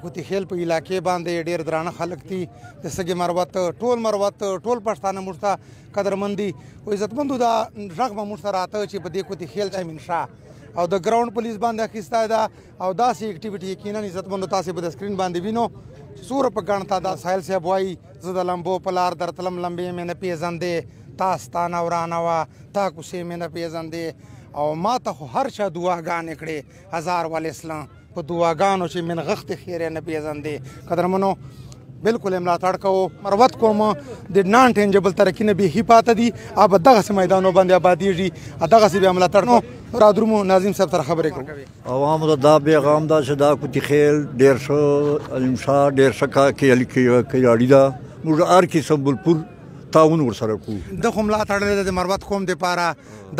کوتي خیل په علاقې باندې ډېر درانه خلک دي د سږي مروت ټول مروت ټول پښتانه موږ ته قدرمند دي او عزتمندو دا غږ به موږ ته راته چې په دې کوتي خیل امین شاه او د ګراوند پولیس باندې اخیستی ده او داسې اکټیویټي یقینا عزتمندو تاسې به د سکرین باندې وینو څومره په ګڼ تعداد ساحل صاحب وایي زه د لمبو په لار درتلم لمبې مې نه پېژندې تا ستانه ورانه وه تا کوڅې مې نه پېژندې او ما ته خو هر چا دعاګانې کړې هزار والسلام په دعاګانو چې من غختې خیرې نه پېژندې قدرمنو بالکل ملاتړ کوو مروت کوم د نان ټینجبل ترقي نه بیخي پاته دي اب دغسې میدانو باندې آبادېږي دغسې بیا ملاتړ نو رادرومو ناظم صاحب سره خبرې کوو عوامو ته دا پیغام ده چې دا کوتي خیل ډېر ښه علیم شاه ډېر ښه کیاړي ده موږ هر قسم بلپور تعاون ورسره کوو ده خو ملاتړ دی د مروت قوم دپاره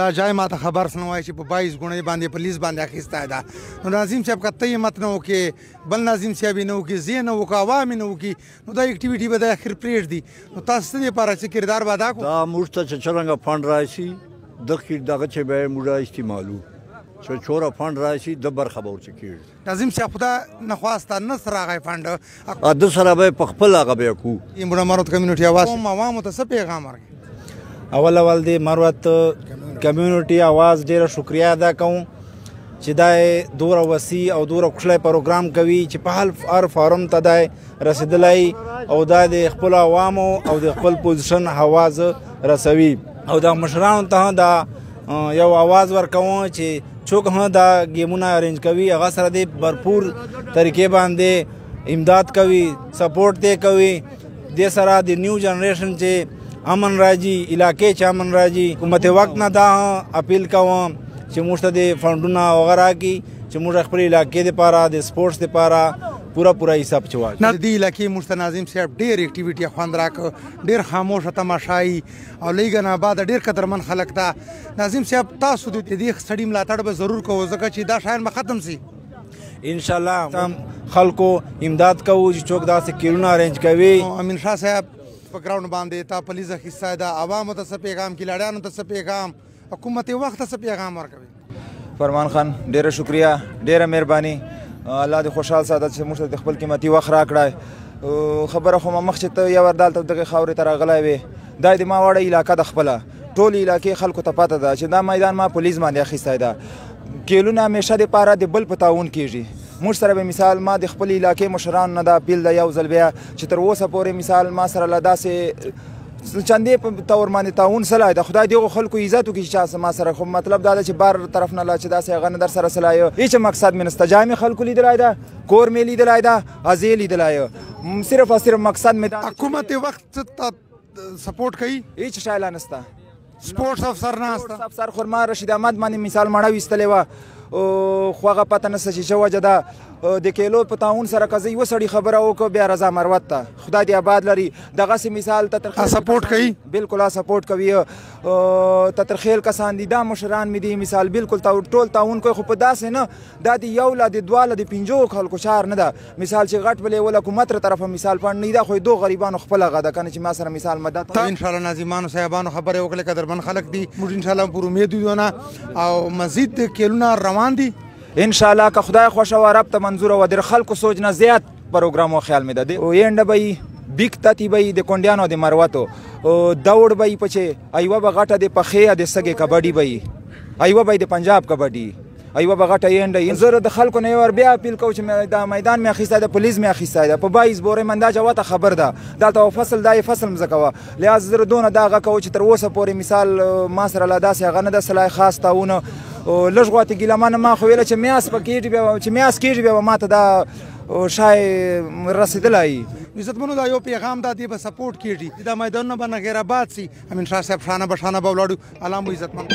دا جای ما ته خبر سن وایي چې په 22 ګونۍ باندې پولیس باندې اخیستی ده نو ناظم صاحب که ته همت نه وکړې بل ناظم صاحب یې نه وکړي زه یې نه وکړه عوام یې نه وکړي نو دا اکټیویټي به د اخر پرېږدي نو تاسو څه دپاره چې کردار به ادا کړو دا موږ ته چې څرنګه فنډ راشي دغه چې به یې موږ استعمالو چې چوره فنډ راشي د برخه به ورڅه کېږي ناظم صاحب خو دا نخواسته نه سره راغی فنډ ده سره به یې په خپل هغه به یې کوو یہ مړه مروت کمیونټي آواز عوامو ته څه پیغام ورکړي اول د مروت کمیونټي آواز ډېره شکریه ادا کوم چې دا دوره وسیع او دوره کوچلی پروګرام کوي چې په هر فارم ته دا رسېدلی او دا د خپلو عوامو او د خپل پوزیشن آواز رسوي او د مشرانو ته دا یو آواز ورکوم چې څوک هم دا ګیمونه ارینج کوي هغه سره د بھرپور طریقې باندې امداد کوي سپورټ دی کوي دې سره د نیو جنریشن چې امن راځي علاقې چې امن راځي حکومت وخت نه دا اپیل کوم چې موږ ته د فنډونه هغه راکړي چې موږ خپل علاقې دپاره د سپورټس دپاره پوره حساب چوال د دې علاقې موږ ته ناظم صاحب ډېر اکټیویټي خوند راکړ ډېر خاموشه تماشایي او لږه نه بعده ډېر قدرمن خلک ده ناظم صاحب تاسو د دې سړي ملاتړ به ضرور کوو ځکه چې دا شاید به ختم شي انشاءالله خلکو امداد کوو چې څوک داسې کیرونه ارینج کوي امین شاه صاحب په ګراوند باندې تا پولیس اخیستی ده عوامو ته څه پیغام کلاړیانو ته څه پیغام حکومت وخت ته څه پیغام ورکوي فرمان خان ډېره شکریه ډېره مهرباني الله دې خوشحال ساته چې موږ ته د خپل قیمتي وخت راکړی خبره خو مخ چې ته یو ور دلته دغې خاورې ته راغلی وې دا د ما وړه علاقه ده خپله ټول علاقې خلکو ته پته ده چې دا میدان ما پولیس باندې اخیستی ده کیلونه همیشه دپاره د بل په تعاون کېږي موږ سره به مثال ما د خپل علاقې مشرانو نه دا اپیل ده یو ځل بیا چې تر اوسه پورې مثال ما سره له داسې چندې په تور باندې تعاون سلای د خدای دغو خلکو عزت وکړي چې ما سره خو مطلب دا ده چې بار طرف نه لا چې داسې هغه نه در سره سلای هیڅ مقصد مې نسته جای مې خلکو لیدلی ده کور مې لیدلی ده ازې لیدلی صرف او صرف مقصد مې حکومت وخت سپورټ کوي هیڅ شی لا نسته سپورټس افسر ناسته افسر خو ما رشید احمد باندې مثال مړه ویستلې وه خو هغه پته نسته چې څه وجه ده د کیلو په تعاون سره که زه یوه سړي خبره وکړو بیا رضا مروت ته خدای دې آباد لري دغسې مثال ته سپورټ کوي بلکل سپورټ کوي تترخیل کسان دي دا مشران مې دي مثال بلکل ټول تعاون کوي خو په داسې نه دا د یو له د دوه له د پنځو خلکو چار نه ده مثال چې غټ بلې ول حکومت تر طرفه مثال فنډ نه ده خو دو غریبانو خپل هغه ده کنه چې ما سره مثال مدد انشاءالله ناظمانو صاحبانو خبرې وکړې قدرمن خلک دي موږ انشاءالله پر امید یو نه او مزید کیلونه روان دي انشاءالله که خدای خوښه وه رب ته منظوره وه د خلکو سوچ نه زیات پروګرام و خیال مې ده ینډه به یي بیګ تتی به یي د کونډیانو د مروتو دوړ به یي پچې ایوه به غټه د پخې د سږې کبډي به یي ایوه به یي د پنجاب کبډي ایوه به غټه ینډه یي زه د خلکو نه یو ور بیا اپیل کوم چې دا میدان مې اخیستی ده پولیس مې اخیستی ده په 22 بورې من دا جوته خبر ده دلته فصل دا یې فصل مځکه وه لهذا زه دونه دا هغه کوو چې تر اوسه پورې مثال ما سره لا داسې هغه نه ده سلای خاص تعاونه لږ غواتې ګیلمانه ما خو ویله چې میاس به کېږي بیا چې میاس کېږي بیا به ما ته دا شای رسېدلی عزتمنو دا یو پیغام دا دی به سپورټ کېږي دا میدانونه به نغیر آباد سي امین شاه صاحب شانه به ولاړو الله مو عزتمن